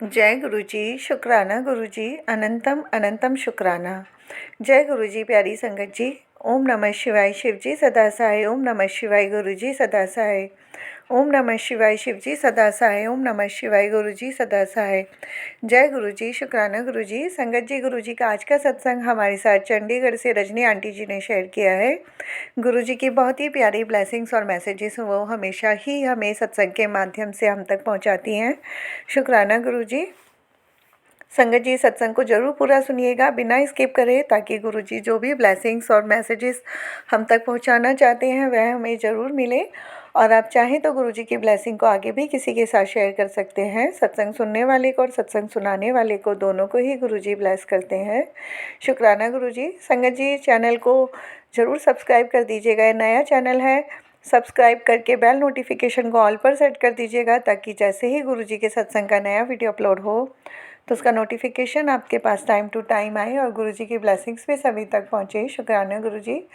जय गुरु जी, शुक्राना गुरु जी, अनंतम अनंतम शुक्राना। जय गुरु जी, प्यारी संगत जी। ओम नमः शिवाय शिव जी सदा सहाय। ओम नमः शिवाय गुरु जी सदा सहाय। ओम नमः शिवाय शिव जी सदा सहाय। ओम नमः शिवाय गुरु जी सदा सहाय। जय गुरु जी, शुक्राना गुरु जी। संगत जी, गुरु जी का आज का सत्संग हमारे साथ चंडीगढ़ से रजनी आंटी जी ने शेयर किया है। गुरु जी की बहुत ही प्यारी ब्लेसिंग्स और मैसेजेस वो हमेशा ही हमें सत्संग के माध्यम से हम तक पहुंचाती हैं। शुक्राना गुरु जी। संगत जी, सत्संग को जरूर पूरा सुनिएगा बिना स्किप करे, ताकि गुरु जी जो भी ब्लेसिंग्स और मैसेजेस हम तक पहुंचाना चाहते हैं वह हमें ज़रूर मिले। और आप चाहें तो गुरु जी की ब्लेसिंग को आगे भी किसी के साथ शेयर कर सकते हैं। सत्संग सुनने वाले को और सत्संग सुनाने वाले को दोनों को ही गुरु जी ब्लेस करते हैं। शुक्राना गुरु जी। संगत जी, चैनल को ज़रूर सब्सक्राइब कर दीजिएगा। ये नया चैनल है। सब्सक्राइब करके बेल नोटिफिकेशन को ऑल पर सेट कर दीजिएगा, ताकि जैसे ही गुरु जी के सत्संग का नया वीडियो अपलोड हो तो उसका नोटिफिकेशन आपके पास टाइम टू टाइम आए और गुरु जी की ब्लेसिंग्स भी सभी तक पहुँचे। शुक्राना गुरु जी।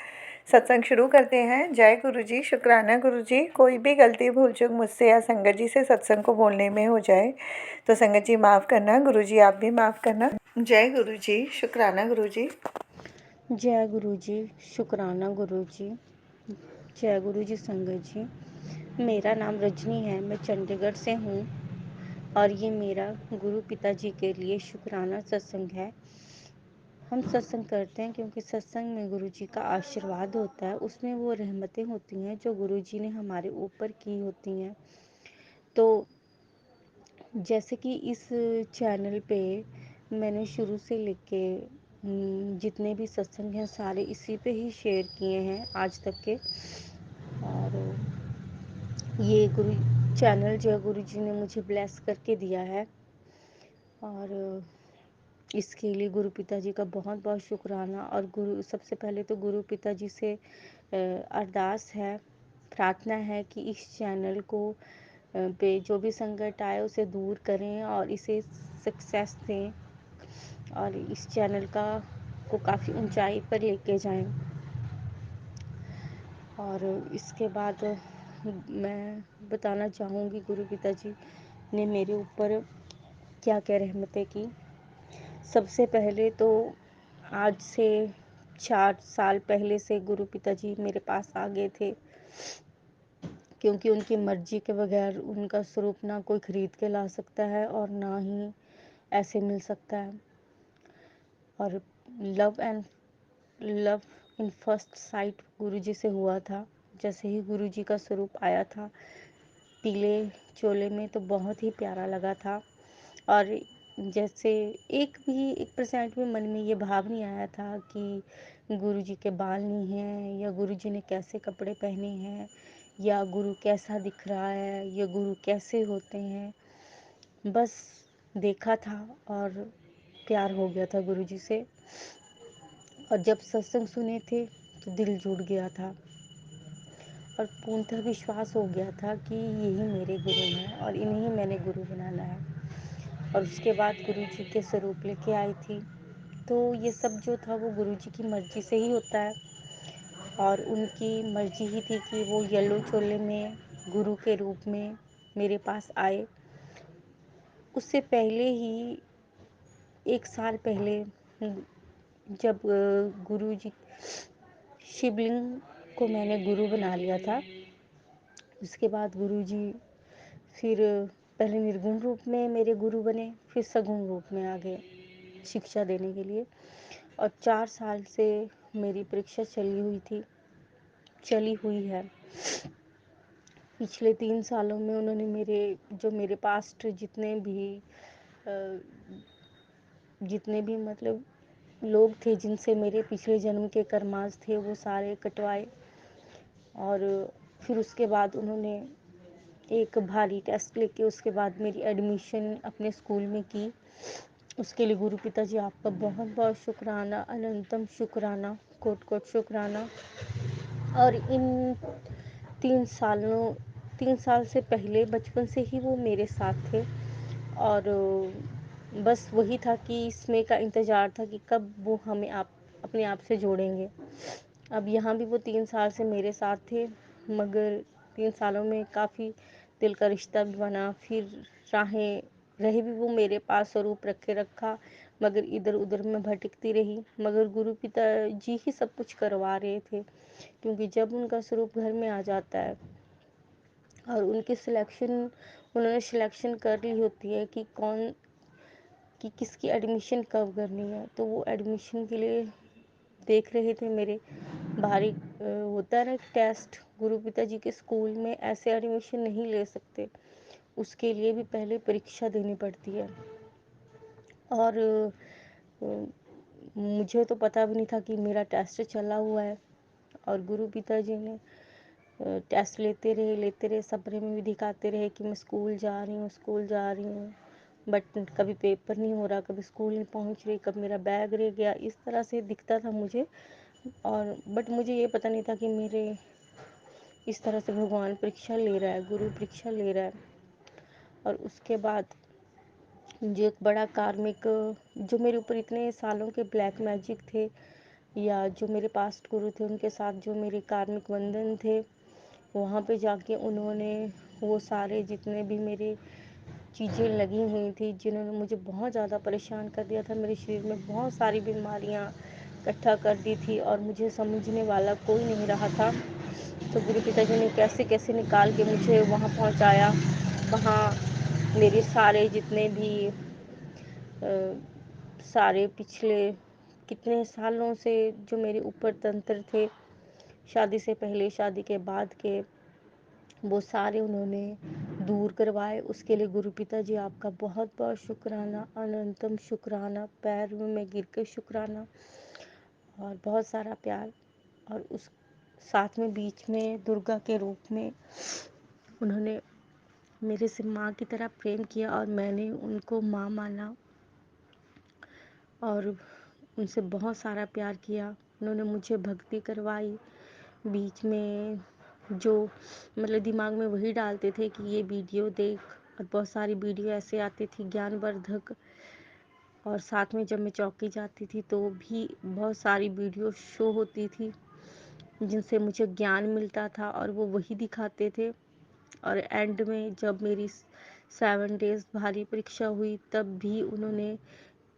सत्संग शुरू करते हैं। जय गुरु जी, शुक्राना गुरु जी। कोई भी गलती भूल चूक मुझसे या संगत जी से सत्संग को बोलने में हो जाए तो संगत जी माफ़ करना, गुरु जी आप भी माफ़ करना। जय गुरु जी, शुक्राना गुरु जी। जय गुरु जी, शुक्राना गुरु जी। जय गुरु जी संगत जी। मेरा नाम रजनी है, मैं चंडीगढ़ से हूँ और ये मेरा गुरु पिताजी के लिए शुक्राना सत्संग है। हम सत्संग करते हैं क्योंकि सत्संग में गुरु जी का आशीर्वाद होता है, उसमें वो रहमतें होती हैं जो गुरु जी ने हमारे ऊपर की होती हैं। तो जैसे कि इस चैनल पे मैंने शुरू से लेके जितने भी सत्संग हैं सारे इसी पे ही शेयर किए हैं आज तक के। और ये गुरु चैनल जो है गुरु जी ने मुझे ब्लेस करके दिया है और इसके लिए गुरु पिताजी का बहुत बहुत शुक्राना। और गुरु सबसे पहले तो गुरु पिताजी से अरदास है, प्रार्थना है कि इस चैनल को पे जो भी संकट आए उसे दूर करें और इसे सक्सेस दें और इस चैनल को काफ़ी ऊंचाई पर लेके जाएं। और इसके बाद मैं बताना चाहूँगी गुरु पिताजी ने मेरे ऊपर क्या क्या रहमतें की। सबसे पहले तो आज से 4 साल पहले से गुरु पिताजी मेरे पास आ गए थे, क्योंकि उनकी मर्जी के बगैर उनका स्वरूप ना कोई खरीद के ला सकता है और ना ही ऐसे मिल सकता है। और लव इन फर्स्ट साइट गुरुजी से हुआ था। जैसे ही गुरुजी का स्वरूप आया था पीले चोले में, तो बहुत ही प्यारा लगा था। और जैसे 1% भी मन में ये भाव नहीं आया था कि गुरुजी के बाल नहीं हैं या गुरुजी ने कैसे कपड़े पहने हैं या गुरु कैसा दिख रहा है या गुरु कैसे होते हैं। बस देखा था और प्यार हो गया था गुरुजी से। और जब सत्संग सुने थे तो दिल जुड़ गया था और पूर्णतः विश्वास हो गया था कि यही मेरे गुरु हैं और इन्हीं मैंने गुरु बनाना है। और उसके बाद गुरु जी के स्वरूप लेके आई थी। तो ये सब जो था वो गुरु जी की मर्जी से ही होता है और उनकी मर्जी ही थी कि वो येलो चोले में गुरु के रूप में मेरे पास आए। उससे पहले ही 1 साल पहले जब गुरु जी शिवलिंग को मैंने गुरु बना लिया था, उसके बाद गुरु जी फिर पहले निर्गुण रूप में मेरे गुरु बने, फिर सगुण रूप में आ गए शिक्षा देने के लिए। और 4 साल से मेरी परीक्षा चली हुई है। पिछले 3 सालों में उन्होंने मेरे पास्ट जितने भी मतलब लोग थे जिनसे मेरे पिछले जन्म के कर्मास थे वो सारे कटवाए। और फिर उसके बाद उन्होंने एक भारी टेस्ट लेके उसके बाद मेरी एडमिशन अपने स्कूल में की। उसके लिए गुरु पिताजी आपका बहुत बहुत शुक्राना, अनंतम शुक्राना, कोट कोट शुक्राना। और इन 3 साल से पहले बचपन से ही वो मेरे साथ थे और बस वही था कि इसमें का इंतज़ार था कि कब वो हमें अपने आप से जोड़ेंगे। अब यहाँ भी वो 3 साल से मेरे साथ थे, मगर 3 सालों में काफ़ी दिल का रिश्ता भी बना, फिर राहें रहे भी वो मेरे पास स्वरूप रखे रखा, मगर इधर उधर मैं भटकती रही। मगर गुरु पिता जी ही सब कुछ करवा रहे थे, क्योंकि जब उनका स्वरूप घर में आ जाता है और उन्होंने सिलेक्शन कर ली होती है कि किसकी एडमिशन कब करनी है, तो वो एडमिशन के लिए देख रहे थे मेरे भारी होता है ना एक टेस्ट। गुरु पिता जी के स्कूल में ऐसे एडमिशन नहीं ले सकते, उसके लिए भी पहले परीक्षा देनी पड़ती है। और मुझे तो पता भी नहीं था कि मेरा टेस्ट चला हुआ है। और गुरु पिता जी ने टेस्ट लेते रहे, सपने में भी दिखाते रहे कि मैं स्कूल जा रही हूँ, स्कूल जा रही हूँ, बट कभी पेपर नहीं हो रहा, कभी स्कूल नहीं पहुँच रही, कभी मेरा बैग रह गया, इस तरह से दिखता था मुझे। और बट मुझे ये पता नहीं था कि मेरे इस तरह से भगवान परीक्षा ले रहा है, गुरु परीक्षा ले रहा है। और उसके बाद जो एक बड़ा कार्मिक, जो मेरे ऊपर इतने सालों के ब्लैक मैजिक थे, या जो मेरे पास्ट गुरु थे उनके साथ जो मेरे कार्मिक बंधन थे, वहाँ पे जाके उन्होंने वो सारे जितने भी मेरे चीज़ें लगी हुई थी, जिन्होंने मुझे बहुत ज़्यादा परेशान कर दिया था, मेरे शरीर में बहुत सारी बीमारियाँ इकट्ठा कर दी थी और मुझे समझने वाला कोई नहीं रहा था। तो गुरु पिताजी ने कैसे कैसे निकाल के मुझे वहाँ पहुँचाया। वहाँ मेरे सारे जितने भी सारे पिछले कितने सालों से जो मेरे ऊपर तंत्र थे, शादी से पहले, शादी के बाद के, वो सारे उन्होंने दूर करवाए। उसके लिए गुरु पिताजी आपका बहुत बहुत शुक्राना, अनंतम शुक्राना, पैर में गिर के शुक्राना और बहुत सारा प्यार। और उस साथ में बीच में दुर्गा के रूप में उन्होंने मेरे से माँ की तरह प्रेम किया और मैंने उनको माँ माना और उनसे बहुत सारा प्यार किया। उन्होंने मुझे भक्ति करवाई। बीच में जो मतलब दिमाग में वही डालते थे कि ये वीडियो देख, और बहुत सारी वीडियो ऐसे आती थी ज्ञानवर्धक। और साथ में जब मैं चौकी जाती थी तो भी बहुत सारी वीडियो शो होती थी जिनसे मुझे ज्ञान मिलता था और वो वही दिखाते थे। और एंड में जब मेरी 7 डेज भारी परीक्षा हुई तब भी उन्होंने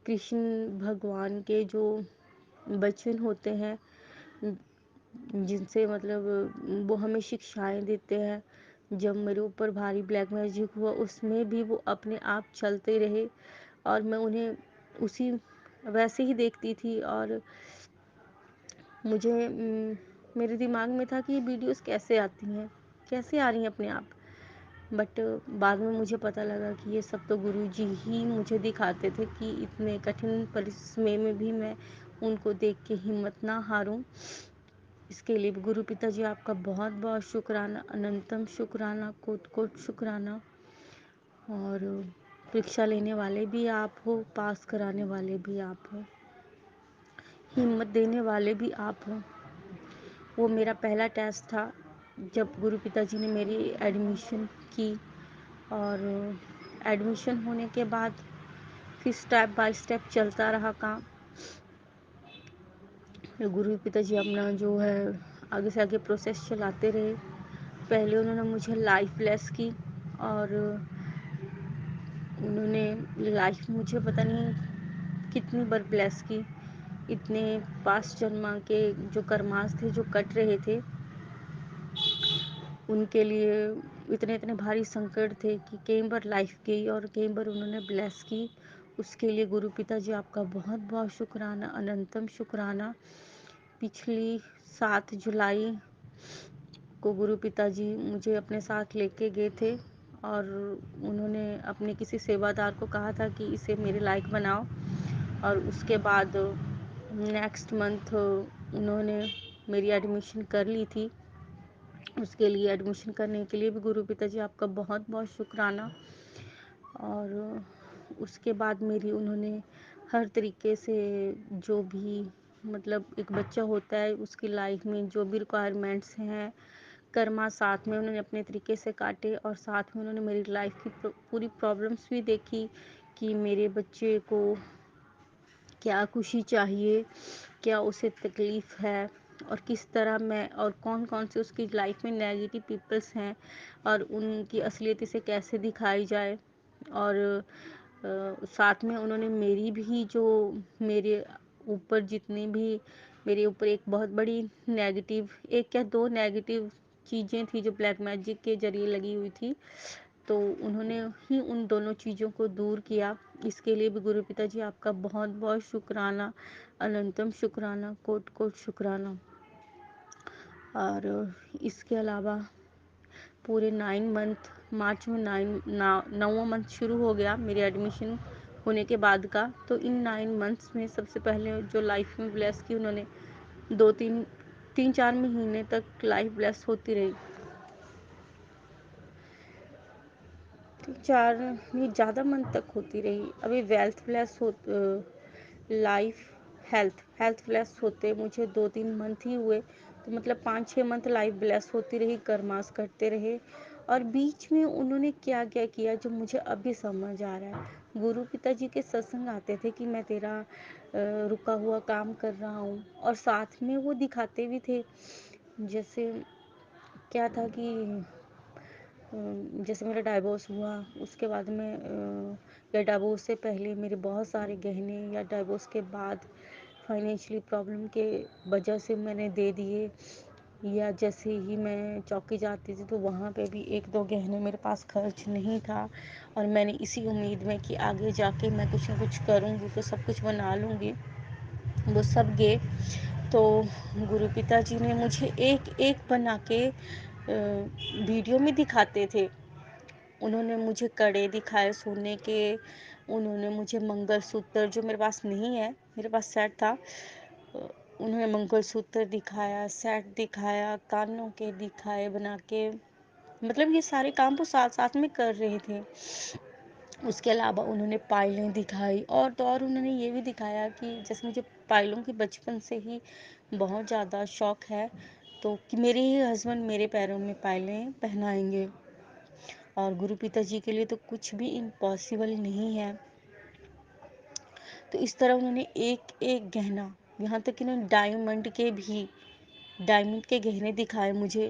कृष्ण भगवान के जो वचन होते हैं, जिनसे मतलब वो हमें शिक्षाएं देते हैं, जब मेरे ऊपर भारी ब्लैक मैजिक हुआ उसमें भी वो अपने आप चलते रहे और मैं उन्हें उसी वैसे ही देखती थी। और मुझे मेरे दिमाग में था कि ये वीडियोस कैसे आती हैं, कैसे आ रही हैं अपने आप। बट बाद में मुझे पता लगा कि ये सब तो गुरुजी ही मुझे दिखाते थे कि इतने कठिन परिश्रम में भी मैं उनको देख के हिम्मत ना हारूं। इसके लिए भी गुरु पिताजी आपका बहुत बहुत शुक्राना, अनंतम शुक्राना, कोट कोट शुक्राना। और परीक्षा लेने वाले भी आप हो, पास कराने वाले भी आप हो, हिम्मत देने वाले भी आप हो। वो मेरा पहला टेस्ट था जब गुरु पिताजी ने मेरी एडमिशन की। और एडमिशन होने के बाद फिर स्टेप बाय स्टेप चलता रहा काम। गुरु पिताजी अपना जो है आगे से आगे प्रोसेस चलाते रहे। पहले उन्होंने मुझे लाइफ ब्लेस की और उन्होंने लाइफ मुझे पता नहीं कितनी बार ब्लेस की। इतने पास्ट जन्मा के जो कर्मास थे जो कट रहे थे, उनके लिए इतने इतने भारी संकट थे कि कई बार लाइफ गई और कई बार उन्होंने ब्लेस की। उसके लिए गुरु पिताजी आपका बहुत बहुत शुक्राना, अनंतम शुक्राना। पिछली 7 जुलाई को गुरु पिताजी मुझे अपने साथ लेके गए थे और उन्होंने अपने किसी सेवादार को कहा था कि इसे मेरे लायक बनाओ। और उसके बाद नेक्स्ट मंथ उन्होंने मेरी एडमिशन कर ली थी। उसके लिए एडमिशन करने के लिए भी गुरु पिताजी आपका बहुत बहुत शुक्राना। और उसके बाद मेरी उन्होंने हर तरीके से जो भी मतलब एक बच्चा होता है उसकी लाइफ में जो भी रिक्वायरमेंट्स हैं, कर्मा साथ में उन्होंने अपने तरीके से काटे। और साथ में उन्होंने मेरी लाइफ की पूरी प्रॉब्लम्स भी देखी कि मेरे बच्चे को क्या खुशी चाहिए, क्या उसे तकलीफ़ है, और किस तरह मैं और कौन कौन से उसकी लाइफ में नेगेटिव पीपल्स हैं और उनकी असलियत इसे कैसे दिखाई जाए। اور ساتھ میں انہوں نے میری بھی جو میرے اوپر جتنی بھی میرے اوپر ایک بہت بڑی نیگیٹو، ایک کیا دو نیگیٹو چیزیں تھی جو بلیک میجک کے ذریعے لگی ہوئی تھی، تو انہوں نے ہی ان دونوں چیزوں کو دور کیا۔ اس کے لیے بھی گرو پتا جی آپ کا بہت بہت شکرانہ، اننتم شکرانہ، کوٹ کوٹ شکرانہ۔ اور اس کے علاوہ پورے 9 منتھ، مارچ میں 9واں منتھ شروع ہو گیا میرے ایڈمیشن ہونے کے بعد کا، تو ان 9 منتھس میں سب سے پہلے جو لائف میں بلیس کی، انہوں نے 2 3 4 مہینے تک لائف بلیس ہوتی رہی، 4 نہیں زیادہ منتھ تک ہوتی رہی۔ ابھی ویلتھ بلیس ہو، لائف ہیلتھ بلیس ہوتے مجھے 2 3 منتھ ہی ہوئے، تو مطلب 5 6 منتھ لائف بلیس ہوتی رہی، کرماس کرتے رہے۔ اور بیچ میں انہوں نے کیا کیا کیا جو مجھے ابھی سمجھ آ رہا ہے۔ گرو پتا جی کے ستسنگ آتے تھے کہ میں تیرا رکا ہوا کام کر رہا ہوں، اور ساتھ میں وہ دکھاتے بھی تھے، جیسے کیا تھا کہ جیسے میرا ڈائیورس ہوا، اس کے بعد میں یا ڈائیورس سے پہلے میرے بہت سارے گہنے، یا ڈائیورس کے بعد فائنینشلی پرابلم کے وجہ سے میں نے دے دیے، یا جیسے ہی میں چوکی جاتی تھی تو وہاں پہ بھی 1 2 گہنے میرے پاس خرچ نہیں تھا، اور میں نے اسی امید میں کہ آگے جا کے میں کچھ نہ کچھ کروں گی تو سب کچھ بنا لوں گی، وہ سب گئے۔ تو گرو پتا جی نے مجھے ایک ایک بنا کے ویڈیو میں دکھاتے تھے۔ انہوں نے مجھے کڑے دکھائے سونے کے، انہوں نے مجھے منگل سوتر جو میرے پاس نہیں ہے، میرے پاس سیٹ تھا، انہوں نے منگل سوتر دکھایا، سیٹ دکھایا، کانوں کے دکھائے بنا کے، مطلب یہ سارے کام وہ ساتھ ساتھ میں کر رہے تھے۔ اس کے علاوہ انہوں نے پائلیں دکھائی، اور تو اور انہوں نے یہ بھی دکھایا کہ جیسے مجھے پائلوں کی بچپن سے ہی بہت زیادہ شوق ہے، تو کہ میرے ہی ہسبینڈ میرے پیروں میں پائلیں پہنائیں گے، اور گرو پتا جی کے لیے تو کچھ بھی امپاسبل نہیں ہے۔ تو اس طرح انہوں نے ایک ایک گہنا، یہاں تک کہ انہوں نے ڈائمنڈ کے گہنے دکھائے مجھے،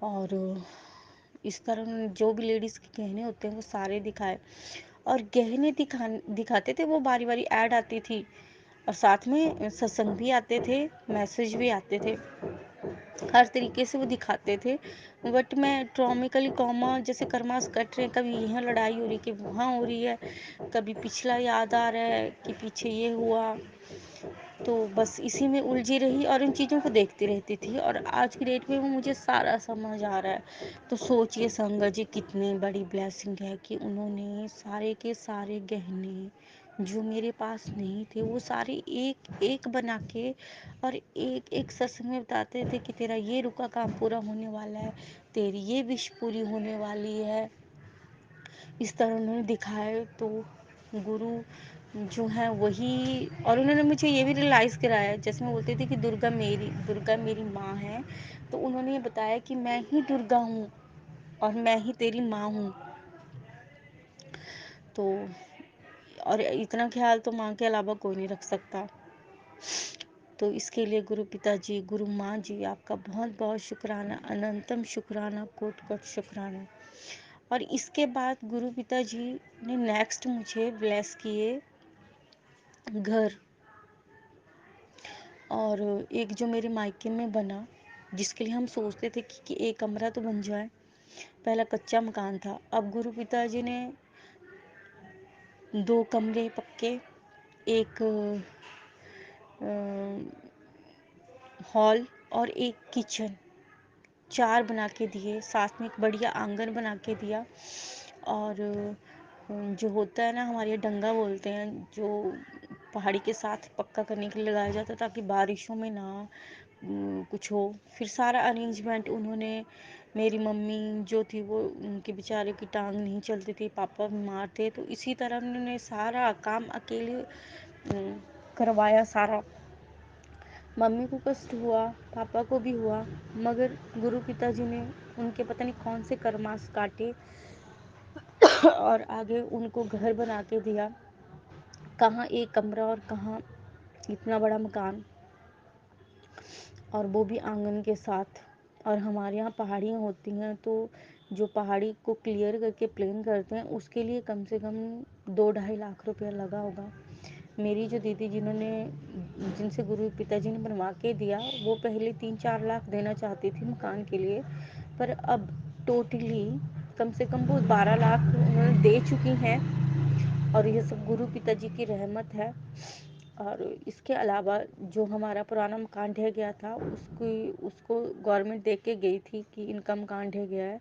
اور اس طرح انہوں نے جو بھی لیڈیز کے گہنے ہوتے ہیں وہ سارے دکھائے، اور گہنے دکھاتے تھے، وہ باری باری ایڈ آتی تھی، اور ساتھ میں ستسنگ بھی آتے تھے، میسج بھی آتے تھے، ہر طریقے سے وہ دکھاتے تھے، بٹ میں ٹرامیکلی کوما جیسے کرماس کٹ رہے ہیں، کبھی یہاں لڑائی ہو رہی کہ وہاں ہو رہی ہے، کبھی پچھلا یاد آ رہا ہے کہ پیچھے یہ ہوا، تو بس اسی میں الجھی رہی اور ان چیزوں کو دیکھتی رہتی تھی، اور آج کی ڈیٹ میں وہ مجھے سارا سمجھ آ رہا ہے۔ تو سوچئے سنگت جی کتنی بڑی بلیسنگ ہے کہ انہوں نے سارے کے سارے گہنے جو میرے پاس نہیں تھے وہ سارے ایک ایک بنا کے، اور ایک ایک ستسنگ میں بتاتے تھے کہ تیرا یہ رکا کام پورا ہونے والا ہے، تیری یہ وش پوری ہونے والی ہے، اس طرح انہوں نے دکھائے۔ تو گرو جو ہیں وہی، اور انہوں نے مجھے یہ بھی ریلائز کرایا، جیسے میں بولتی تھی کہ درگا میری ماں ہے، تو انہوں نے یہ بتایا کہ میں ہی درگا ہوں اور میں ہی تیری ماں ہوں، تو اور اتنا خیال تو ماں کے علاوہ کوئی نہیں رکھ سکتا۔ تو اس کے لیے گرو پتا جی، گرو ماں جی، آپ کا بہت بہت شکرانہ، اننتم شکرانہ، کوٹ کوٹ شکرانہ۔ اور اس کے بعد گرو پتا جی نے نیکسٹ مجھے بلیس کیے گھر، اور ایک جو میرے مائکے میں بنا، جس کے لیے ہم سوچتے تھے کہ ایک کمرہ تو بن جائے، پہلا کچا مکان تھا، اب گرو پتا جی نے 2 کمرے پکے، ایک ہال اور ایک کچن، 4 بنا کے دیے، ساتھ میں ایک بڑھیا آنگن بنا کے دیا، اور جو ہوتا ہے نا ہمارے یہاں ڈنگا بولتے ہیں، جو پہاڑی کے ساتھ پکا کرنے کے لیے لگایا جاتا ہے تاکہ بارشوں میں نہ کچھ ہو، پھر سارا ارینجمنٹ انہوں نے، میری ممی جو تھی وہ ان کے بیچارے کی ٹانگ نہیں چلتی تھی، پاپا بیمار تھے، تو اسی طرح انہوں نے سارا کام اکیلے کروایا سارا، ممی کو کشٹ ہوا، پاپا کو بھی ہوا، مگر گرو پتا جی نے ان کے پتہ نہیں کون سے کرماس کاٹے اور آگے ان کو گھر بنا کے دیا، کہاں ایک کمرہ اور کہاں اتنا بڑا مکان، اور وہ بھی آنگن کے ساتھ۔ اور ہمارے یہاں پہاڑیاں ہوتی ہیں تو जो पहाड़ी को क्लियर करके प्लेन करते हैं, उसके लिए कम से कम 2-2.5 लाख रुपया लगा होगा। मेरी जो दीदी जिनसे गुरु पिताजी ने बनवा के दिया, वो पहले 3-4 लाख देना चाहती थी मकान के लिए, पर अब टोटली कम से कम वो 12 लाख उन्होंने दे चुकी हैं। और ये सब गुरु पिताजी की रहमत है। और इसके अलावा जो हमारा पुराना मकान ढह गया था, उसको गवर्नमेंट देख के गई थी कि इनका मकान ढह गया है,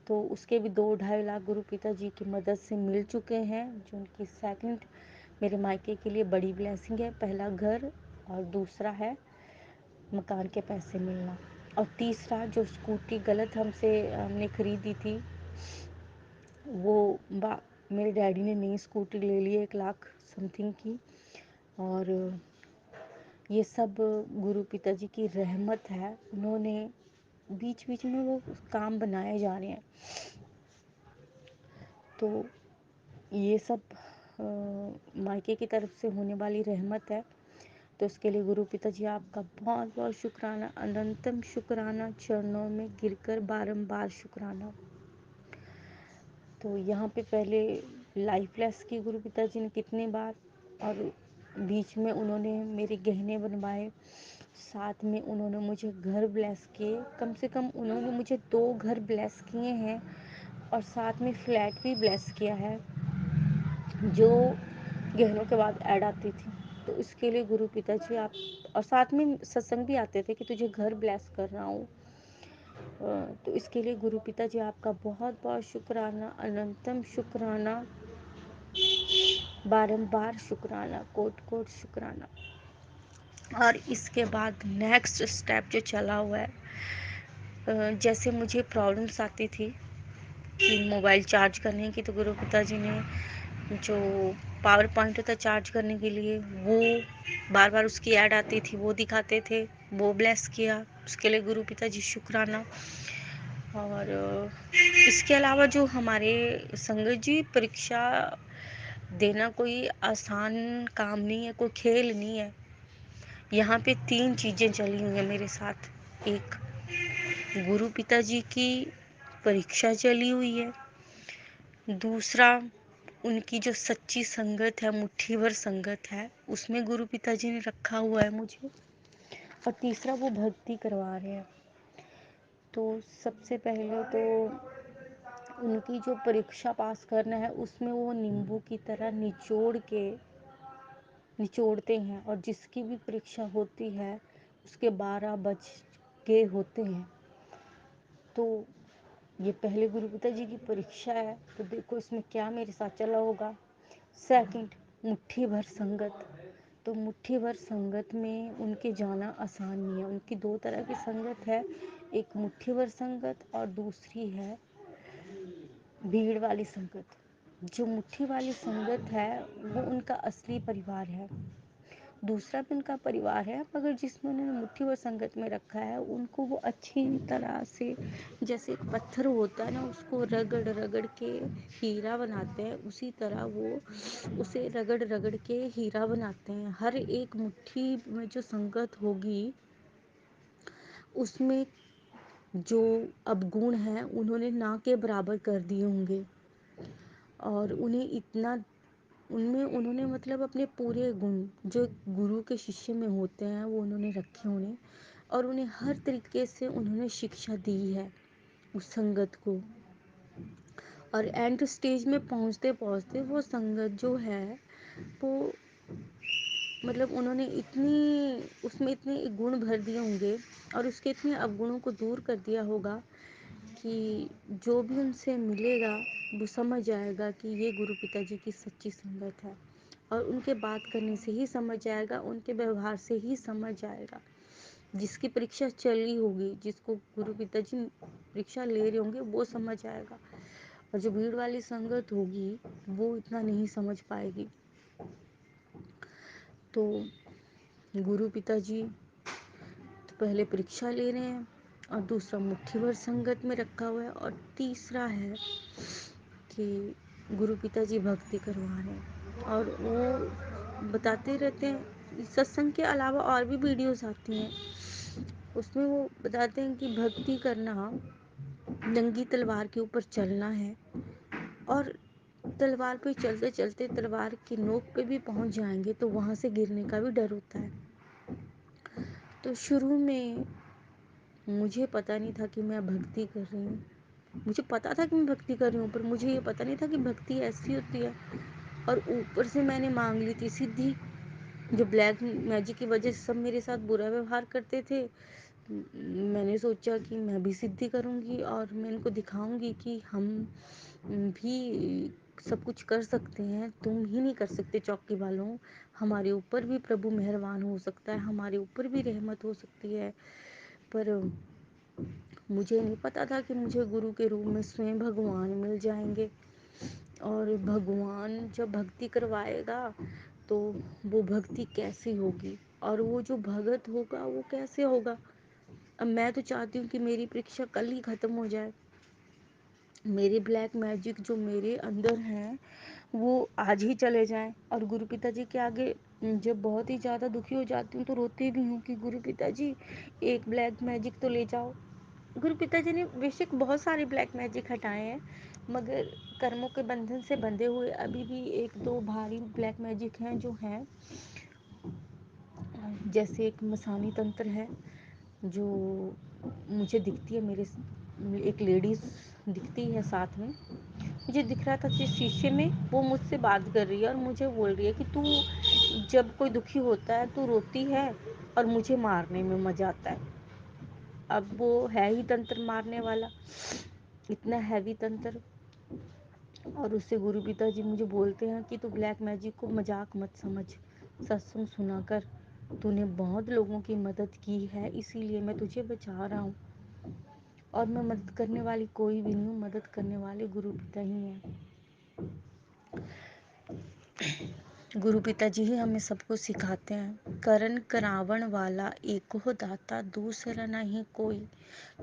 तो उसके भी 2-2.5 लाख गुरु पिताजी की मदद से मिल चुके हैं, जो उनकी सेकंड मेरे मायके के लिए बड़ी ब्लेसिंग है। पहला घर, और दूसरा है मकान के पैसे मिलना, और तीसरा जो स्कूटी गलत हमने खरीदी थी, वो मेरे डैडी ने नई स्कूटी ले ली 1 लाख समथिंग की। और ये सब गुरु पिताजी की रहमत है। उन्होंने बीच बीच में वो काम बनाए जा रहे हैं, तो ये सब मायके की तरफ से होने वाली रहमत है। तो इसके लिए गुरु पिताजी आपका बहुत बहुत शुक्राना, अनंतम शुक्राना, चरणों में गिरकर बारंबार शुक्राना। तो यहाँ पे पहले लाइफ लेस की गुरु पिताजी ने कितनी बार, और बीच में उन्होंने मेरे गहने बनवाए, साथ में उन्होंने मुझे घर ब्लेस किए। कम से कम उन्होंने मुझे 2 घर ब्लेस किए हैं, और साथ में फ्लैट भी ब्लेस किया है, जो गहनों के बाद ऐड आती थी। तो इसके लिए गुरु पिताजी आप, और साथ में सत्संग भी आते थे कि तुझे घर ब्लेस कर रहा हूँ। तो इसके लिए गुरु पिताजी आपका बहुत बहुत शुक्राना, अनंतम शुक्राना, बारंबार शुक्राना, कोट कोट शुक्राना। और इसके बाद नेक्स्ट स्टेप जो चला हुआ है, जैसे मुझे प्रॉब्लम्स आती थी कि मोबाइल चार्ज करने की, तो गुरु पिताजी ने जो पावर पॉइंट होता है चार्ज करने के लिए, वो बार बार उसकी ऐड आती थी, वो दिखाते थे, वो ब्लेस किया। उसके लिए गुरु पिताजी शुक्राना। और इसके अलावा जो हमारे संगत जी, परीक्षा देना कोई आसान काम नहीं है, कोई खेल नहीं है। यहाँ पे 3 चीज़ें चली हुई हैं मेरे साथ। एक, गुरु पिताजी की परीक्षा चली हुई है। दूसरा, उनकी जो सच्ची संगत है, मुट्ठी भर संगत है, उसमें गुरु पिताजी ने रखा हुआ है मुझे। और तीसरा, वो भक्ति करवा रहे हैं। तो सबसे पहले तो उनकी जो परीक्षा पास करना है, उसमें वो नींबू की तरह निचोड़ते हैं, और जिसकी भी परीक्षा होती है उसके 12 बज के होते हैं। तो ये पहले गुरु पिताजी की परीक्षा है, तो देखो इसमें क्या मेरे साथ चला होगा। सेकंड, मुट्ठी भर संगत। तो मुट्ठी भर संगत में उनके जाना आसान नहीं है। उनकी 2 तरह की संगत है, एक मुट्ठी भर संगत, और दूसरी है भीड़ वाली संगत। जो मुट्ठी वाली संगत है, वो उनका असली परिवार है। दूसरा भी उनका परिवार है, मगर जिसमें उन्होंने मुट्ठी भर संगत में रखा है, उनको वो अच्छी तरह से, जैसे एक पत्थर होता है ना, उसको रगड़ रगड़ के हीरा बनाते हैं, उसी तरह वो उसे रगड़ रगड़ के हीरा बनाते हैं। हर एक मुट्ठी में जो संगत होगी, उसमें जो अवगुण हैं, उन्होंने ना के बराबर कर दिए होंगे, और उनमें उन्होंने मतलब अपने पूरे गुण जो गुरु के शिष्य में होते हैं, वो उन्होंने रखे उन्हें, और उन्हें हर तरीके से उन्होंने शिक्षा दी है उस संगत को। और एंड स्टेज में पहुंचते पहुंचते वो संगत जो है, वो मतलब उन्होंने उसमें इतने गुण भर दिए होंगे, और उसके इतने अवगुणों को दूर कर दिया होगा कि जो भी उनसे मिलेगा वो समझ जाएगा कि ये गुरु पिताजी की सच्ची संगत है। और उनके बात करने से ही समझ जाएगा, उनके व्यवहार से ही समझ जाएगा। जिसकी परीक्षा चली होगी, जिसको गुरु पिताजी परीक्षा ले रहे होंगे, वो समझ जाएगा। और जो भीड़ वाली संगत होगी, वो इतना नहीं समझ पाएगी। तो गुरु पिताजी तो पहले परीक्षा ले रहे हैं, और दूसरा मुट्ठी भर संगत में रखा हुआ है, और तीसरा है कि गुरु पिताजी भक्ति करवा रहे हैं। और वो बताते रहते हैं, सत्संग के अलावा और भी वीडियोस आती हैं, उसमें वो बताते हैं कि भक्ति करना नंगी तलवार के ऊपर चलना है, और तलवार पे चलते चलते तलवार की नोक पे भी पहुंच जाएंगे तो वहां से गिरने का भी डर होता है। तो शुरू में मुझे पता नहीं था कि मैं भक्ति कर रही हूँ। मुझे पता था कि मैं भक्ति कर रही हूँ, पर मुझे ये पता नहीं था कि भक्ति ऐसी होती है। और ऊपर से मैंने मांग ली थी सिद्धि। जो ब्लैक मैजिक की वजह से सब मेरे साथ बुरा व्यवहार करते थे, मैंने सोचा कि मैं भी सिद्धि करूँगी और मैं इनको दिखाऊंगी कि हम भी सब कुछ कर सकते हैं, तुम ही नहीं कर सकते चौकी वालों। हमारे ऊपर भी प्रभु मेहरबान हो सकता है, हमारे ऊपर भी रहमत हो सकती है। पर मुझे नहीं पता था कि मुझे गुरु के रूप में स्वयं भगवान मिल जाएंगे, और भगवान जब भक्ति करवाएगा तो वो भक्ति कैसी होगी, और वो जो भगत होगा वो कैसे होगा। अब मैं तो चाहती हूँ कि मेरी परीक्षा कल ही खत्म हो जाए, मेरे ब्लैक मैजिक जो मेरे अंदर हैं वो आज ही चले जाएं। और गुरु पिताजी के आगे जब बहुत ही ज़्यादा दुखी हो जाती हूँ तो रोती भी हूँ कि गुरु पिताजी एक ब्लैक मैजिक तो ले जाओ। गुरु पिताजी ने बेशक बहुत सारे ब्लैक मैजिक हटाए हैं, मगर कर्मों के बंधन से बंधे हुए अभी भी एक दो भारी ब्लैक मैजिक हैं जो हैं। जैसे एक मसानी तंत्र है जो मुझे दिखती है, मेरे एक लेडीज दिखती है साथ में, मुझे दिख रहा था कि शीशे में वो मुझसे बात कर रही है और मुझे बोल रही है कि तू जब कोई दुखी होता है तू रोती है और मुझे मारने में मजा आता है। अब वो है ही तंत्र मारने वाला, इतना हैवी तंत्र। और उससे गुरु पिताजी मुझे बोलते हैं कि तू ब्लैक मैजिक को मजाक मत समझ, सत्संग सुना कर, तूने बहुत लोगों की मदद की है इसीलिए मैं तुझे बचा रहा हूँ। और मैं मदद करने वाली कोई भी नहीं हूँ, मदद करने वाले गुरु पिता ही हैं। गुरु पिताजी ही हमें सब कुछ सिखाते हैं। करन करावण वाला एको दाता, दूसरा नहीं कोई।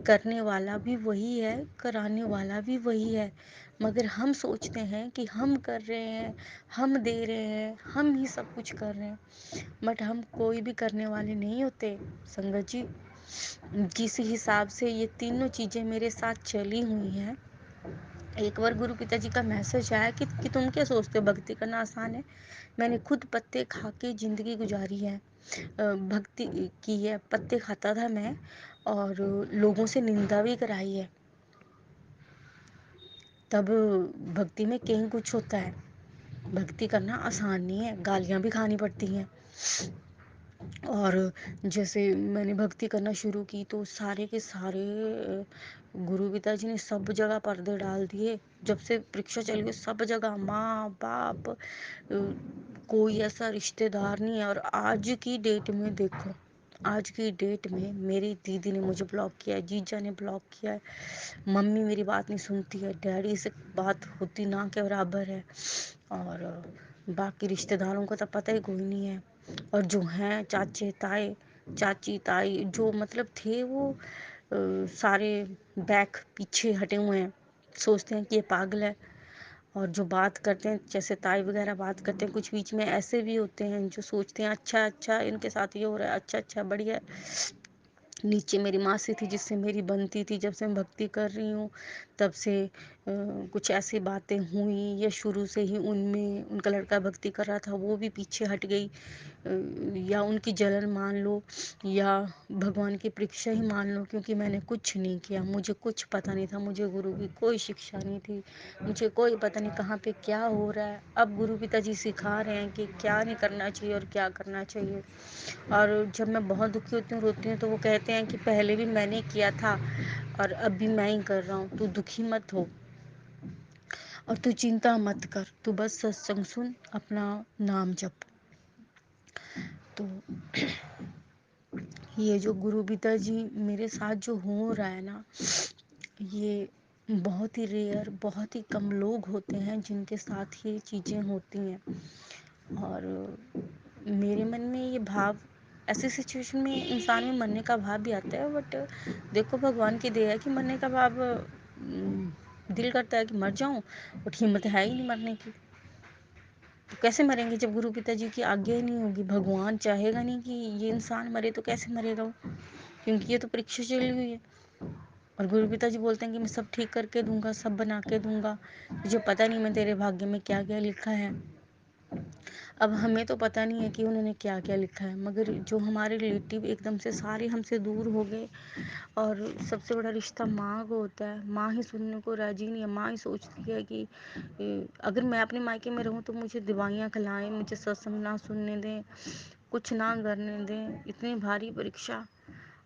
करने वाला भी वही है, कराने वाला भी वही है, मगर हम सोचते हैं कि हम कर रहे हैं, हम दे रहे हैं, हम ही सब कुछ कर रहे हैं, बट हम कोई भी करने वाले नहीं होते। संगत जी, जिस हिसाब से ये तीनों चीज़ें मेरे साथ चली हुई हैं, एक बार गुरु पिताजी का मैसेज आया कि तुम क्या सोचते हो भक्ति करना आसान है। मैंने खुद पत्ते खा के ज़िंदगी गुजारी है, भक्ति की है, पत्ते खाता था मैं और लोगों से निंदा भी कराई है। तब भक्ति में कहीं कुछ होता है, भक्ति करना आसान नहीं है, गालियाँ भी खानी पड़ती हैं। और जैसे मैंने भक्ति करना शुरू की तो सारे के सारे गुरु पिताजी ने सब जगह पर्दे डाल दिए। जब से परीक्षा चल गई सब जगह माँ बाप, कोई ऐसा रिश्तेदार नहीं है। और आज की डेट में देखो, आज की डेट में मेरी दीदी ने मुझे ब्लॉक किया है, जीजा ने ब्लॉक किया है, मम्मी मेरी बात नहीं सुनती है, डैडी से बात होती ना के बराबर है, और बाकी रिश्तेदारों का तो पता ही कोई नहीं है। और जो हैं चाचे ताए, चाची ताई जो मतलब थे वो सारे बैक पीछे हटे हुए हैं, सोचते हैं कि ये पागल है। और जो बात करते हैं जैसे ताई वगैरह बात करते हैं, कुछ बीच में ऐसे भी होते हैं जो सोचते हैं अच्छा अच्छा इनके साथ ये हो रहा है, अच्छा अच्छा बढ़िया। नीचे मेरी मासी थी जिससे मेरी बनती थी, जब से मैं भक्ति कर रही हूँ तब से कुछ ऐसी बातें हुई या शुरू से ही उनमें उनका लड़का भक्ति कर रहा था वो भी पीछे हट गई, या उनकी जलन मान लो या भगवान की परीक्षा ही मान लो, क्योंकि मैंने कुछ नहीं किया, मुझे कुछ पता नहीं था, मुझे गुरु की कोई शिक्षा नहीं थी, मुझे कोई पता नहीं कहाँ पे क्या हो रहा है। अब गुरु पिताजी सिखा रहे हैं कि क्या नहीं करना चाहिए और क्या करना चाहिए। और जब मैं बहुत दुखी होती हूँ रोती हूँ तो वो कहते हैं कि पहले भी मैंने किया था और अब भी मैं ही कर रहा हूँ, तू दुखी मत हो और तू चिंता मत कर, तू बस सत्संग सुन, अपना नाम जप। तो ये जो गुरु पिताजी मेरे साथ जो हो रहा है ना, ये बहुत ही रेयर, बहुत ही कम लोग होते हैं जिनके साथ ये चीज़ें होती हैं। और मेरे मन में ये भाव, ऐसी सिचुएशन में इंसान में मरने का भाव भी आता है, बट देखो भगवान की दया है कि मरने का भाव दिल करता है कि मर जाऊं, बट हिम्मत है ही नहीं मरने की। तो कैसे मरेंगे जब गुरु पिताजी की आज्ञा ही नहीं होगी, भगवान चाहेगा नहीं कि ये इंसान मरे तो कैसे मरेगा वो, क्योंकि ये तो परीक्षा चली हुई है। اور گرو پتا جی بولتے ہیں کہ میں سب ٹھیک کر کے دوں گا، سب بنا کے دوں گا، تجھے پتہ نہیں میں تیرے بھاگیہ میں کیا کیا لکھا ہے۔ اب ہمیں تو پتہ نہیں ہے کہ انہوں نے کیا کیا لکھا ہے، مگر جو ہمارے ریلیٹیو ایک دم سے سارے ہم سے دور ہو گئے، اور سب سے بڑا رشتہ ماں کو ہوتا ہے، ماں ہی سننے کو راضی نہیں ہے، ماں ہی سوچتی ہے کہ اگر میں اپنے مائکے میں رہوں تو مجھے دوائیاں کھلائیں، مجھے ستسنگ نہ سننے دیں، کچھ نہ کرنے دیں، اتنی بھاری پریکشا،